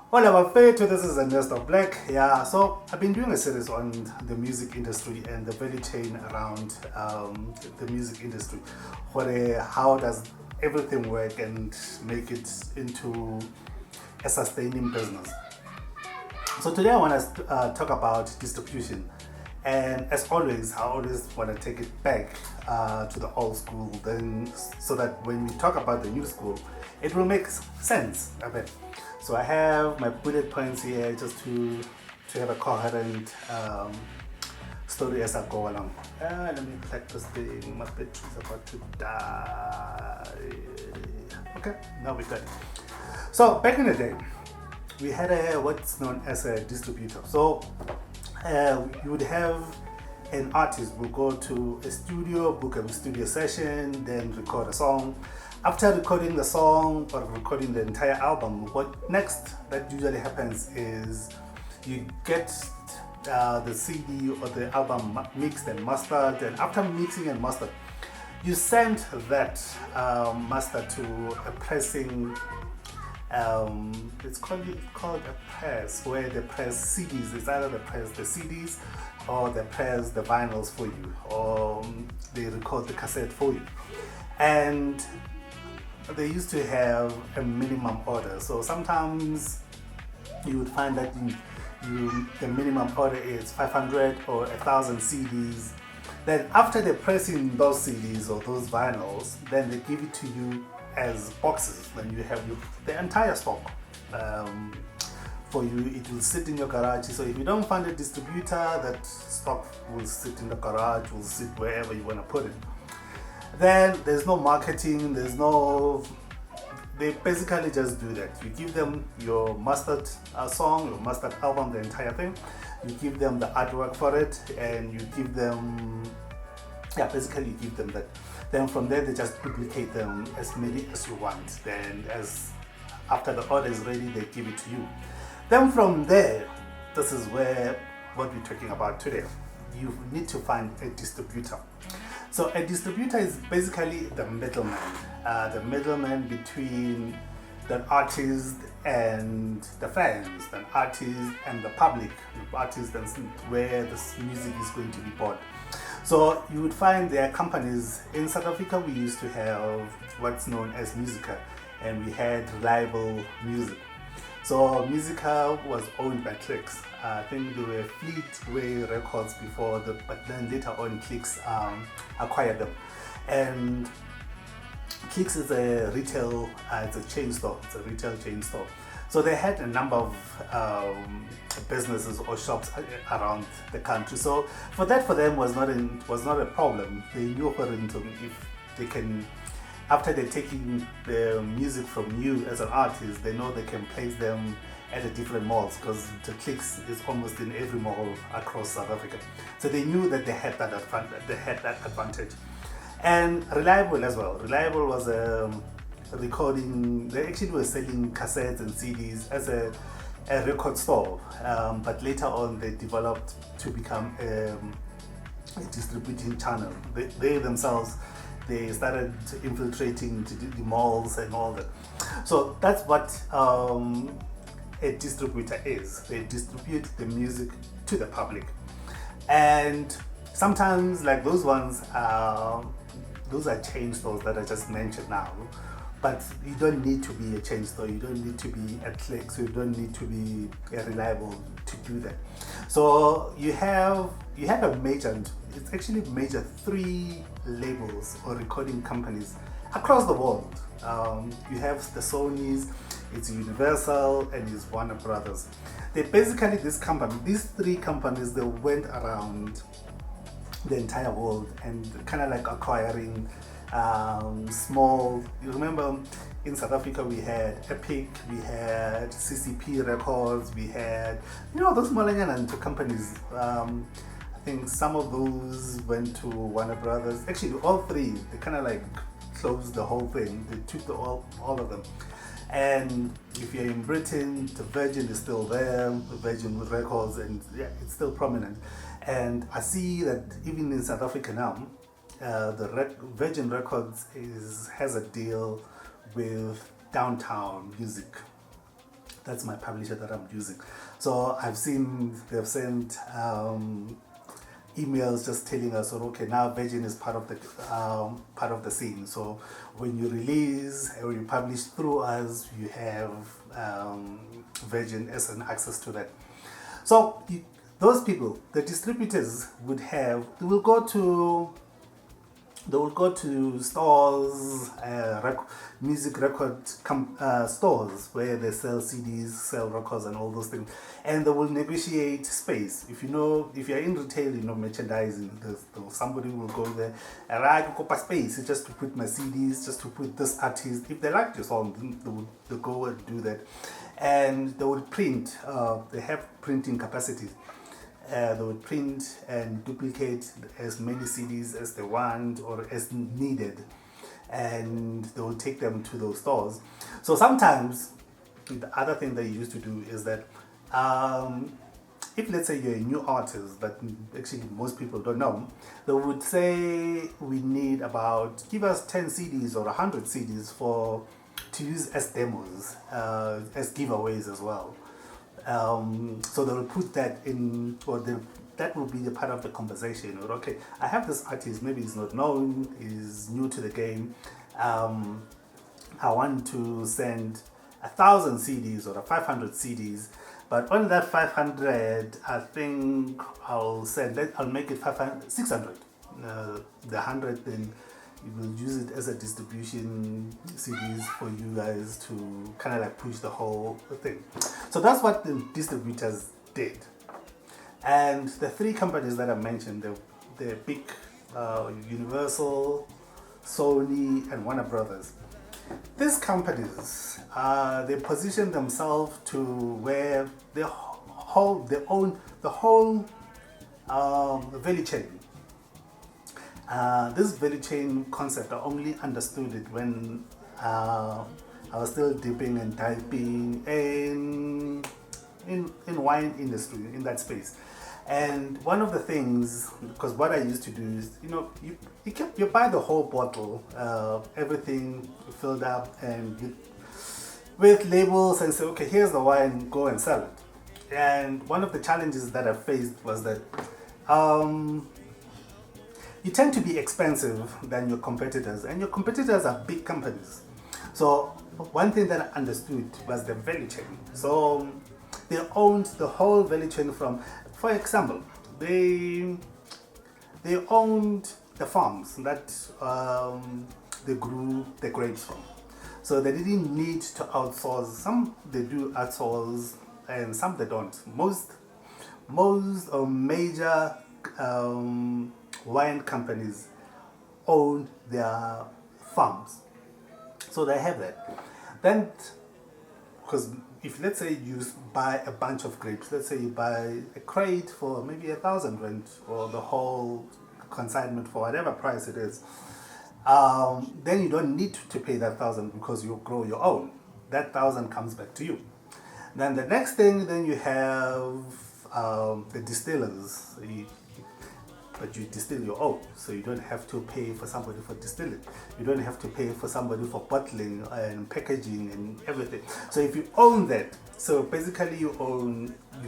Hola, Bafeto, this is Ernesto Black. Yeah, so I've been doing a series on the music industry and the value chain around the music industry. How does everything work and make it into a sustaining business? So today I want to talk about distribution. And as always, I always want to take it back to the old school, then so that when we talk about the new school, it will make sense a bit. So I have my bullet points here just to have a coherent story as I go along. Let me plug this thing. My battery's about to die. Okay, now we're good. So back in the day, we had what's known as a distributor. So you would have an artist will go to a studio, book a studio session, then record a song. After recording the song or recording the entire album, what next that usually happens is you get the CD or the album mixed and mastered, and after mixing and mastered, you send that master to a pressing it's called a press, where they press CDs. It's either they press the CDs or they press the vinyls for you, or they record the cassette for you. And they used to have a minimum order. So sometimes you would find that the minimum order is 500 or 1,000 CDs. Then after they're pressing those CDs or those vinyls, then they give it to you as boxes. Then you have the entire stock for you. It will sit in your garage. So if you don't find a distributor, that stock will sit in the garage, will sit wherever you want to put it. Then there's no marketing, they basically just do that. You give them your mastered song, your mastered album, the entire thing. You give them the artwork for it, and you give them, basically you give them that. Then from there, they just duplicate them as many as you want. Then after the order is ready, they give it to you. Then from there, this is where what we're talking about today. You need to find a distributor. So a distributor is basically the middleman between the artist and the fans, the artist and the public, the artist and where this music is going to be bought. So you would find there are companies in South Africa. We used to have what's known as Musica, and we had Reliable Music. So Musica was owned by Clicks. I think they were Fleetway Records before, but then later on Clicks acquired them. And Clicks is a retail, it's a chain store. It's a retail chain store. So they had a number of businesses or shops around the country. So for them was not a problem. They knew if they can, after they're taking the music from you as an artist, they know they can place them at the different malls, because the Clicks is almost in every mall across South Africa. So they knew that they had that advantage. And Reliable as well. Reliable was a recording. They actually were selling cassettes and CDs as a record store, but later on they developed to become a distributing channel. They themselves, they started infiltrating the malls and all that. So that's what a distributor is. They distribute the music to the public. And sometimes, like those ones, those are chain stores that I just mentioned now. But you don't need to be a chain store, you don't need to be a Clicks, you don't need to be Reliable to do that. So you have a major, it's actually major 3 labels or recording companies across the world. You have the Sonys, it's Universal, and it's Warner Brothers. They basically, these 3 companies, they went around the entire world and kind of like acquiring small. You remember in South Africa we had Epic, we had CCP Records, we had those Malangana companies. I think some of those went to Warner Brothers. Actually, all 3, they kind of like closed the whole thing. They took all of them. And if you're in Britain, the Virgin is still there, the Virgin Records, and it's still prominent. And I see that even in South Africa now, the Virgin Records has a deal with Downtown Music. That's my publisher that I'm using. So I've seen they've sent emails just telling us, oh, okay, now Virgin is part of the scene. So when you release or you publish through us, you have Virgin as an access to that. So those people, the distributors, they will go to stores, music record stores where they sell CDs, sell records, and all those things, and they will negotiate space. If you're in retail, merchandising, somebody will go there and I could space just to put my CDs, just to put this artist. If they like your song, they'll go and do that, and they would print. They have printing capacity. They would print and duplicate as many CDs as they want or as needed, and they will take them to those stores. So sometimes the other thing they used to do is that if, let's say, you're a new artist but actually most people don't know, they would say, we need give us 10 CDs or 100 CDs to use as demos, as giveaways as well. So they will put that in, or that will be a part of the conversation. Or, okay, I have this artist, maybe he's not known, he's new to the game. I want to send 1,000 CDs or 500 CDs, but on that 500, I think I'll make it 600. The 100, then you will use it as a distribution CDs for you guys to kind of like push the whole thing. So that's what the distributors did. And the three companies that I mentioned, the big Universal, Sony, and Warner Brothers. These companies, they position themselves to where they own the whole value chain. This value chain concept, I only understood it when I was still dipping and diving in wine industry, in that space. And one of the things, because what I used to do is, you buy the whole bottle, everything filled up and with labels, and say, okay, here's the wine, go and sell it. And one of the challenges that I faced was that you tend to be expensive than your competitors, and your competitors are big companies. So one thing that I understood was the value chain. So they owned the whole value chain from, for example, they owned the farms that they grew the grapes from. So they didn't need to outsource. Some they do outsource, and some they don't. Most major wine companies own their farms, so they have that. Then, because if, let's say, you buy a bunch of grapes, let's say you buy a crate for maybe 1,000 rand, or the whole consignment for whatever price it is, then you don't need to pay that 1,000 because you grow your own. That 1,000 comes back to you. Then the next thing, then you have the distillers. But you distill your own, so you don't have to pay for somebody for distilling. You don't have to pay for somebody for bottling and packaging and everything. So if you own that, so basically you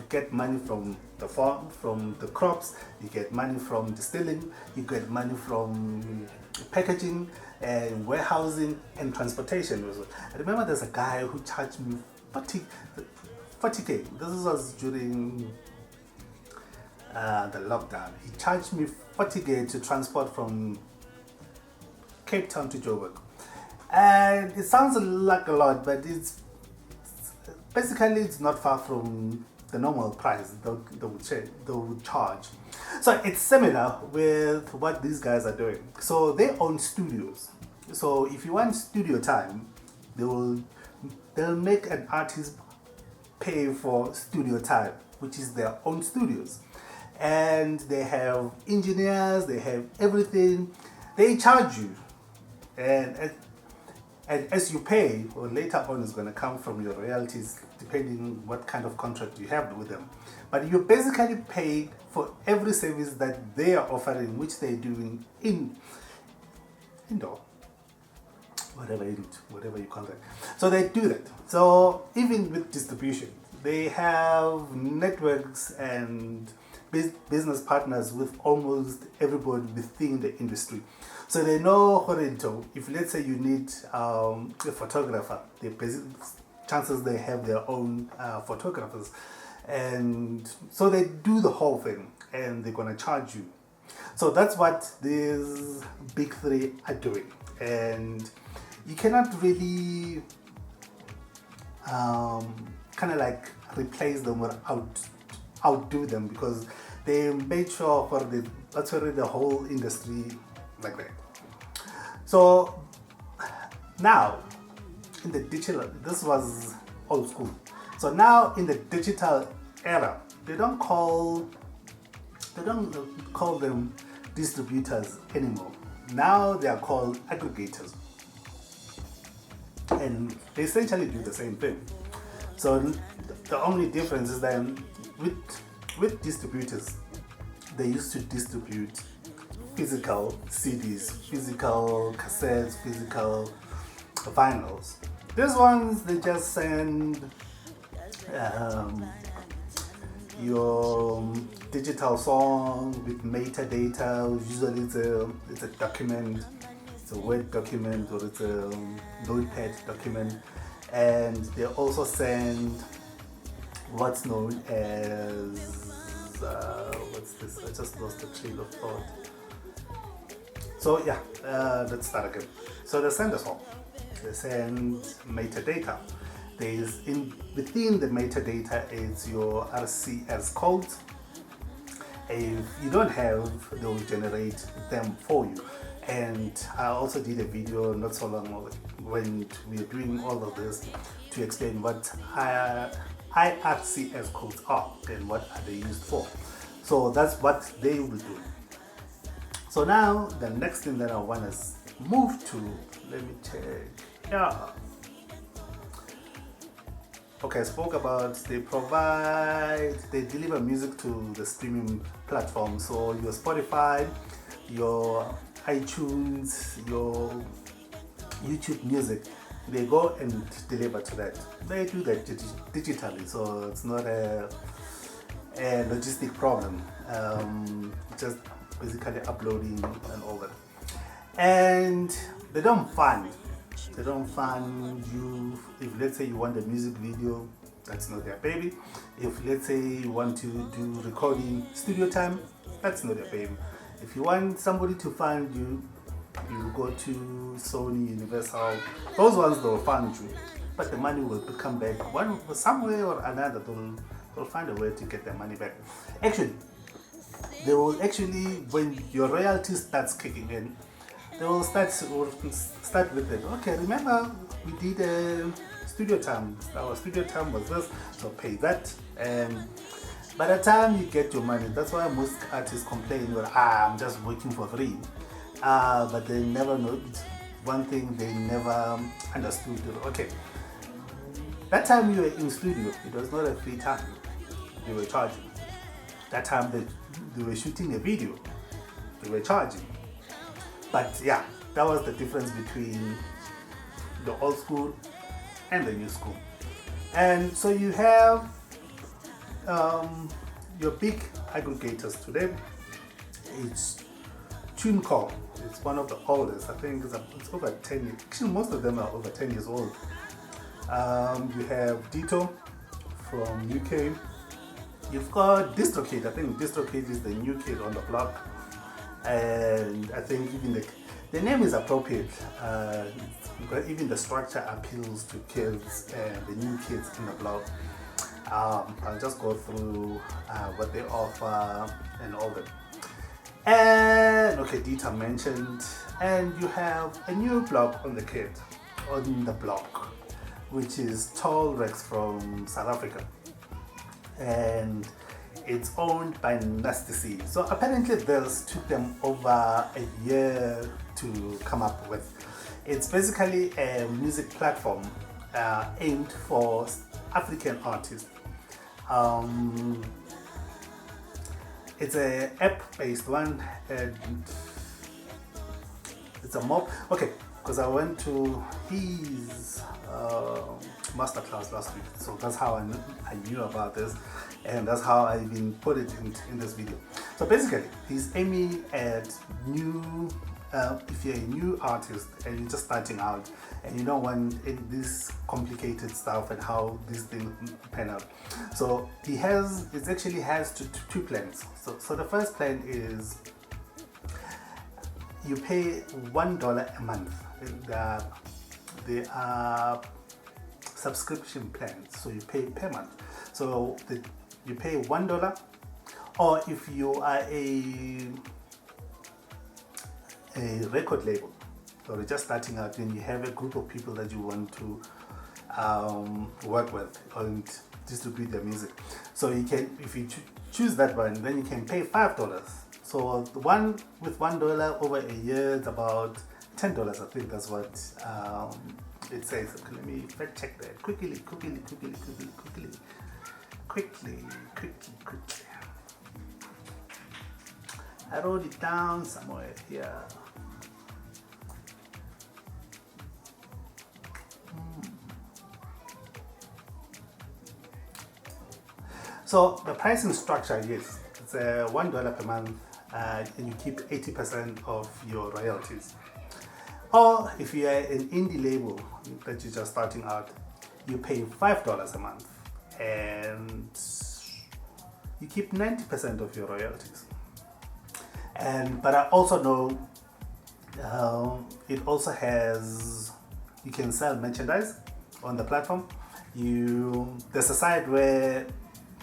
get money from the farm, from the crops, you get money from distilling, you get money from packaging and warehousing and transportation. I remember there's a guy who charged me 40K. This was during the lockdown. He charged me 40K to transport from Cape Town to Joburg, and it sounds like a lot, but it's not far from the normal price they would charge. So it's similar with what these guys are doing. So they own studios. So if you want studio time, they'll make an artist pay for studio time, which is their own studios. And they have engineers, they have everything. They charge you, and as you pay, or later on is going to come from your royalties, depending on what kind of contract you have with them. But you basically pay for every service that they are offering, which they're doing indoor. whatever you call that. So they do that. So even with distribution, they have networks and business partners with almost everybody within the industry. So they know if let's say you need a photographer, chances they have their own photographers, and so they do the whole thing, and they're gonna charge you. So that's what these big three are doing, and you cannot really kind of like replace them or outdo them, because they made sure that's already the whole industry like that. So now in the digital, this was old school. So now in the digital era, they don't call them distributors anymore. Now they are called aggregators, and they essentially do the same thing. So the only difference is that with distributors, they used to distribute physical CDs, physical cassettes, physical vinyls. These ones, they just send your digital song with metadata. Usually it's a document, it's a Word document, or it's a Notepad document, and they also send what's known as what's this? I just lost the train of thought. So yeah, let's start again. So they send a song, they send metadata. Within the metadata is your RCS codes. If you don't have, they will generate them for you. And I also did a video not so long ago when we were doing all of this to explain what IRCS codes are and what are they used for. So that's what they will do. So now the next thing that I want to move to, let me check. Yeah. Okay, I spoke about they deliver music to the streaming platform. So your Spotify, your iTunes, your YouTube Music, they go and deliver to that. They do that digitally, so it's not a logistic problem. Just basically uploading and all that. And they don't fund you. If let's say you want a music video, that's not their baby. If let's say you want to do recording studio time, that's not their baby. If you want somebody to fund you, you go to Sony, Universal. Those ones, they'll fund you, but the money will come back some way or another. They'll find a way to get their money back. Actually, they will when your royalties starts kicking in, they will start with it. Okay, remember we did a studio time. Our studio time was this, so pay that. And by the time you get your money, that's why most artists complain, well, I'm just working for free. But they never know one thing they never understood. Okay, that time you were in studio, it was not a free time. They were charging. That time they were shooting a video, they were charging. But yeah, that was the difference between the old school and the new school. And so you have your big aggregators today. It's TuneCore. It's one of the oldest. I think it's over 10 years. Actually, most of them are over 10 years old. You have Dito from UK. You've got DistroKid. I think DistroKid is the new kid on the block. And I think even the name is appropriate. Even the structure appeals to kids and the new kids in the block. I'll just go through what they offer and all that. And okay, Dita mentioned, and you have a new block on the block, which is Tall Rex from South Africa, and it's owned by Nasty C. So apparently this took them over a year to come up with. It's basically a music platform aimed for African artists. It's an app-based one, and it's a mob. Okay, because I went to his masterclass last week, so that's how I knew about this, and that's how I even put it in this video. So basically, he's aiming at new. If you're a new artist and you're just starting out and you don't want this complicated stuff and how these things pan out, so it actually has two plans. So the first plan is you pay $1 a month. They are subscription plans, so you pay per month. So you pay $1, or if you are a record label, so you're just starting out and you have a group of people that you want to work with and distribute their music, so you can, if you choose that one, then you can pay $5. So the one with $1 over a year, it's about $10. I think that's what it says. Okay, let me fact check that quickly. I wrote it down somewhere here. So the pricing structure is, it's $1 per month, and you keep 80% of your royalties. Or if you are an indie label that you're just starting out, you pay $5 a month and you keep 90% of your royalties. But I also know it also has, you can sell merchandise on the platform. There's a side where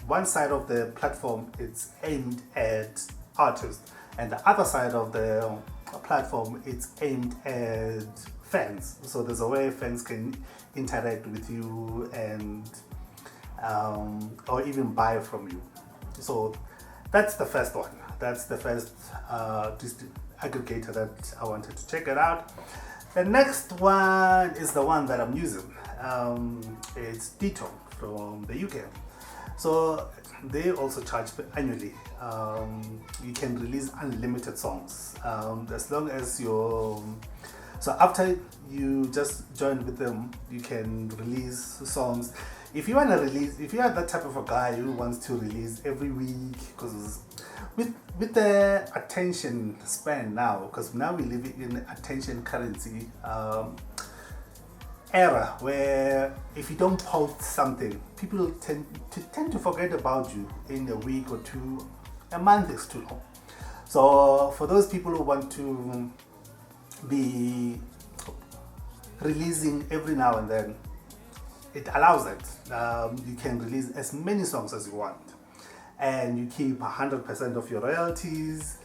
one side of the platform it's aimed at artists, and the other side of the platform it's aimed at fans. So there's a way fans can interact with you and or even buy from you. So that's the first one. That's the first aggregator that I wanted to check it out. The next one is the one that I'm using. It's DistroKid from the UK. So they also charge annually. You can release unlimited songs as long as you're. So after you just join with them, you can release songs. If you want to release, if you are that type of a guy who wants to release every week, because with the attention span now, because now we live in attention currency era, where if you don't post something, people tend to forget about you in a week or two. A month is too long. So for those people who want to be releasing every now and then, it allows it. You can release as many songs as you want, and you keep 100% of your royalties.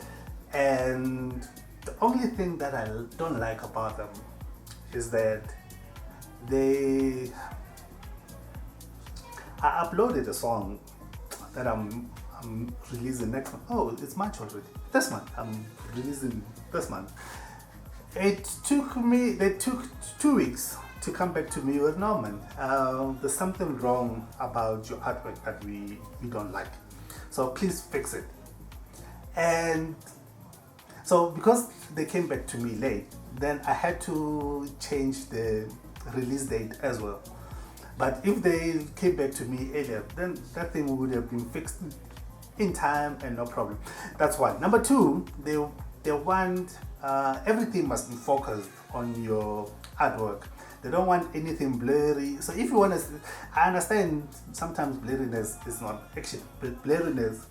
And the only thing that I don't like about them is that I uploaded a song that I'm releasing next month. Oh, it's March already. This month I'm releasing this month. They took 2 weeks to come back to me with, no man, there's something wrong about your artwork that we don't like, so please fix it. And so because they came back to me late, then I had to change the release date as well. But if they came back to me earlier, then that thing would have been fixed in time and no problem. That's one. Number two, they want everything must be focused on your artwork. They don't want anything blurry. So if you want to, I understand sometimes blurriness is not actually, but blurriness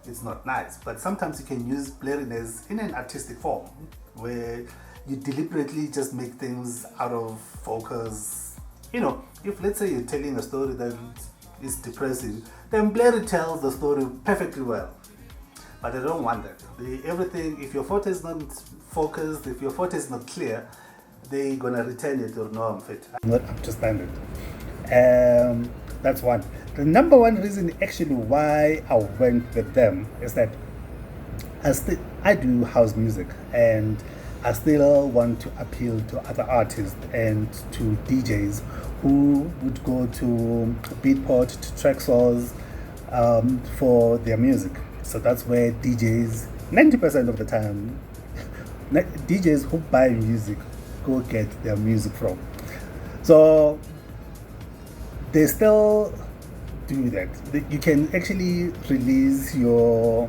is not nice. But sometimes you can use blurriness in an artistic form, where you deliberately just make things out of focus. You know, if let's say you're telling a story that is depressing, then blurry tells the story perfectly well. But I don't want that. Everything, if your photo is not focused, if your photo is not clear, they're gonna return it or no, I'm fit. I'm not up to standard. That's one. The number one reason actually why I went with them is that I do house music, and I still want to appeal to other artists and to DJs who would go to Beatport, to Traxsource for their music. So that's where DJs, 90% of the time, DJs who buy music go get their music from. So they still do that. You can actually release your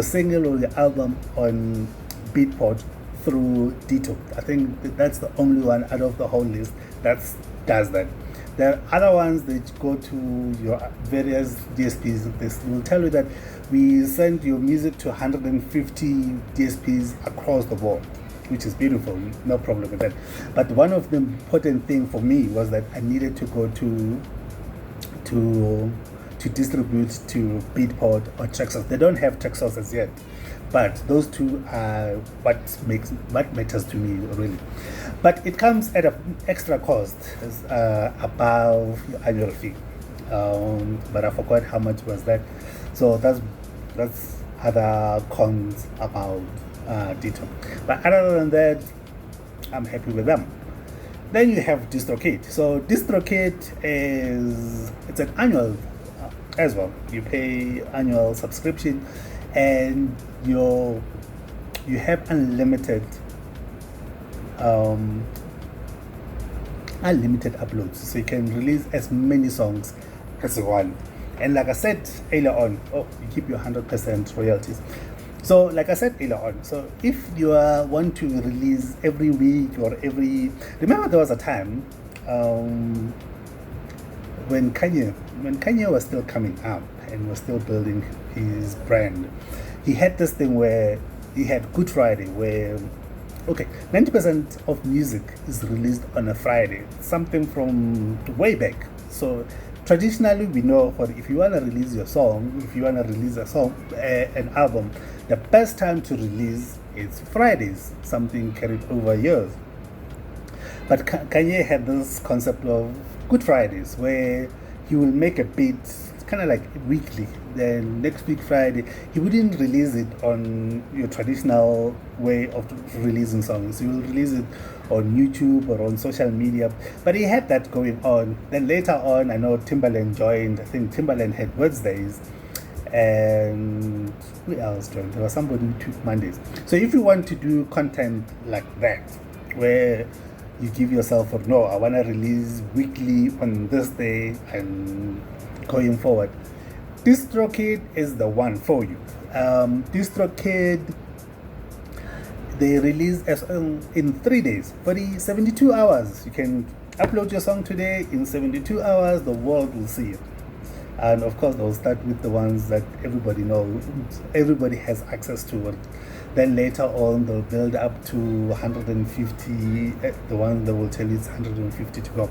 single or your album on Beatport through Ditto. I think that's the only one out of the whole list that does that. There are other ones that go to your various DSPs. They will tell you that we send your music to 150 DSPs across the board, which is beautiful, no problem with that. But one of the important thing for me was that I needed to go to distribute to Beatport or Traxsource. They don't have Traxsource as yet, but those two are what matters to me really. But it comes at an extra cost, above your annual fee. But I forgot how much was that. So that's other cons about Ditto. But other than that, I'm happy with them. Then you have DistroKid. So DistroKid it's an annual as well. You pay annual subscription, and you have unlimited uploads. So you can release as many songs as you want. And like I said earlier on, you keep your 100% royalties. So, like I said earlier on, so if you want to release every week or remember there was a time when Kanye was still coming up and was still building his brand, he had this thing where he had Good Friday, where 90% of music is released on a Friday, something from way back. So traditionally, we know if you want to release a song, an album, the best time to release is Fridays, something carried over years. But Kanye had this concept of Good Fridays, where he will make a beat kind of like weekly. Then next week Friday, he wouldn't release it on your traditional way of releasing songs. He will release it on YouTube or on social media. But he had that going on. Then later on, I know Timbaland joined. I think Timbaland had Wednesdays. And who else joined? There was somebody who took Mondays. So if you want to do content like that, where you give yourself, I want to release weekly on this day and going forward, DistroKid is the one for you. DistroKid, they release in 3 days, 72 hours. You can upload your song today. In 72 hours, the world will see it. And of course, they'll start with the ones that everybody knows, everybody has access to it. Then later on, they'll build up to 150, the one that will tell you it's 150 to go.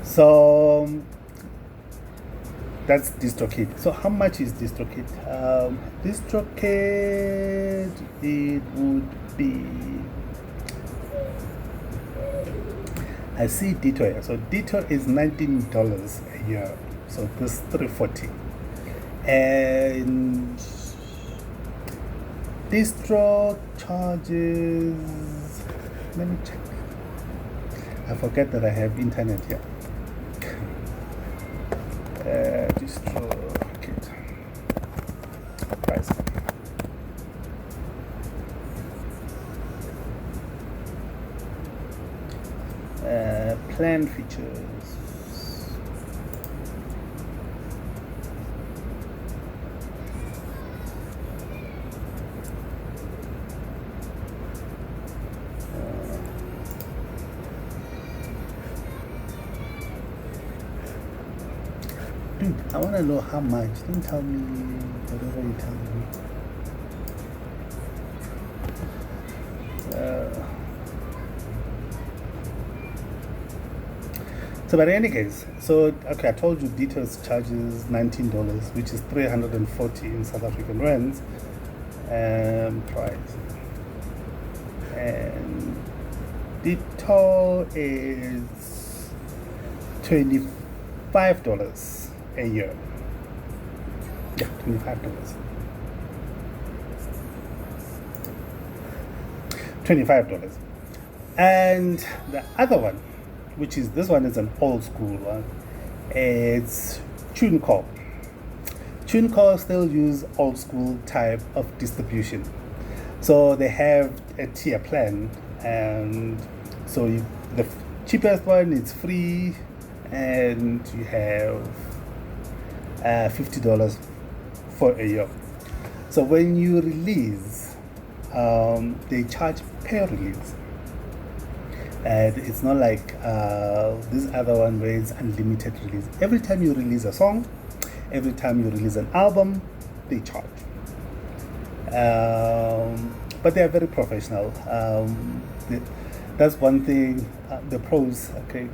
So that's DistroKid. So how much is DistroKid? DistroKid, it would be, I see Ditto here. So Ditto is $19 a year. So this $340. And Distro charges, let me check. I forget that I have internet here. DistroKid price. Plan features. Dude, I want to know how much. Don't tell me whatever you tell me. So, but in any case, I told you Details charges $19, which is 340 in South African rands. Price. And Ditto is $25 a year. Yeah, $25. $25. And the other one, which is this one, is an old school one. It's TuneCore. TuneCore still use old school type of distribution. So they have a tier plan, and So the cheapest one is free, and you have $50 for a year. So when you release, they charge per release, and it's not like this other one where it's unlimited release. Every time you release a song, every time you release an album, they charge. But they are very professional. That's one thing. The pros, okay,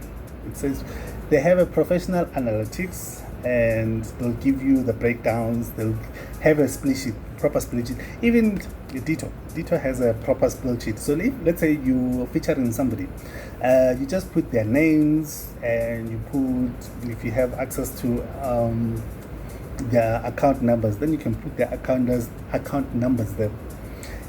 it says they have a professional analytics, and they'll give you the breakdowns. They'll have a split sheet, proper split sheet. Even Ditto has a proper split sheet. So if, let's say you're featuring somebody, you just put their names, and you put, if you have access to their account numbers, then you can put their account numbers there.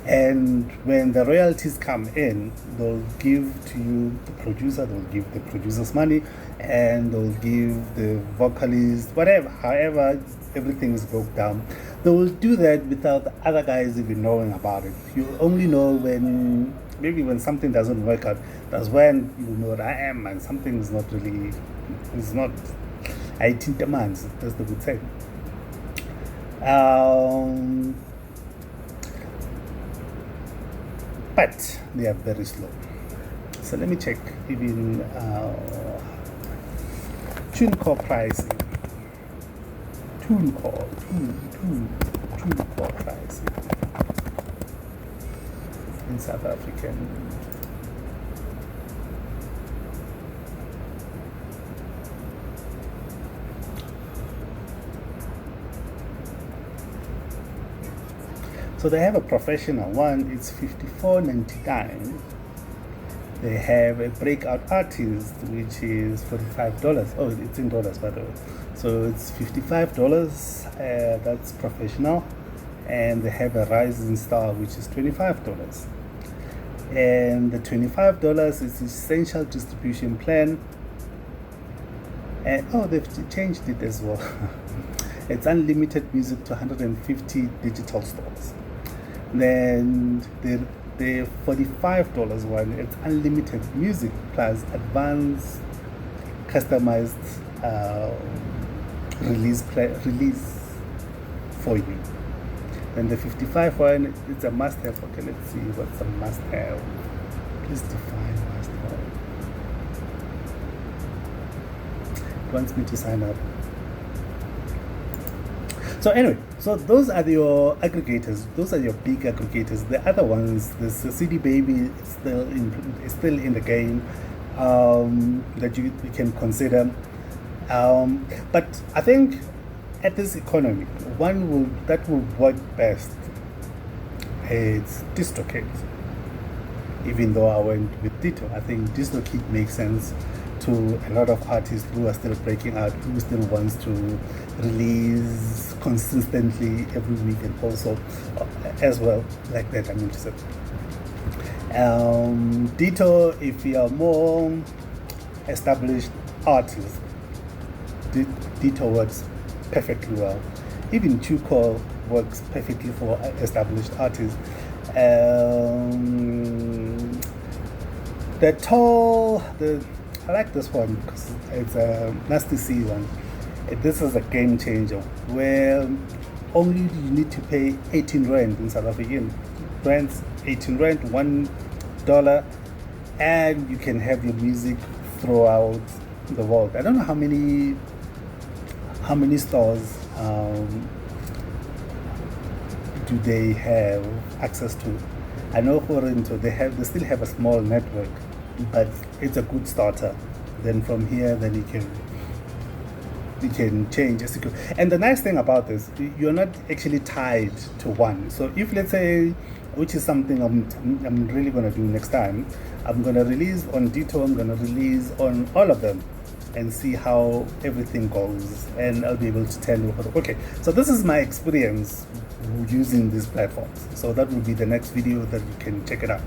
And when the royalties come in, they'll give to you the producer, they'll give the producer's money, and they'll give the vocalist, whatever, however everything is broke down. They will do that without the other guys even knowing about it. You only know when, maybe when something doesn't work out, that's when you know what I am, and something is not really, it's not, I think demands, that's the good thing. But they are very slow. So let me check even TuneCore pricing. TuneCore pricing in South African. So they have a professional one, it's $54.99. They have a breakout artist, which is $45. Oh, it's in dollars, by the way. So it's $55, that's professional. And they have a rising star, which is $25. And the $25 is essential distribution plan. And oh, they've changed it as well. It's unlimited music to 150 digital stores. Then the $45 one, it's unlimited music plus advanced customized release for you. Then the $55 one, it's a must-have. Okay, let's see what's a must-have. Please define must-have. It wants me to sign up. So anyway, so those are your aggregators. Those are your big aggregators. The other ones, the CD Baby is still in the game that you can consider. But I think at this economy, that will work best. It's DistroKid. Even though I went with Ditto, I think DistroKid makes sense to a lot of artists who are still breaking out, who still wants to release consistently every week, and also as well like that. I'm interested. Ditto, if you are more established artists, Ditto works perfectly well. Even TuneCore works perfectly for established artists. I like this one because it's a nasty C one. This is a game changer where only you need to pay 18 rand in South African rands, 18 rand, $1, and you can have your music throughout the world. I don't know how many stores do they have access to. I know they still have a small network, but it's a good starter. Then from here, then you can change as you go. And the nice thing about this, you're not actually tied to one. So if, let's say, which is something I'm really going to do next time, I'm going to release on Ditto, I'm going to release on all of them and see how everything goes, and I'll be able to tell you, okay, so this is my experience using these platforms. So that will be the next video that you can check it out.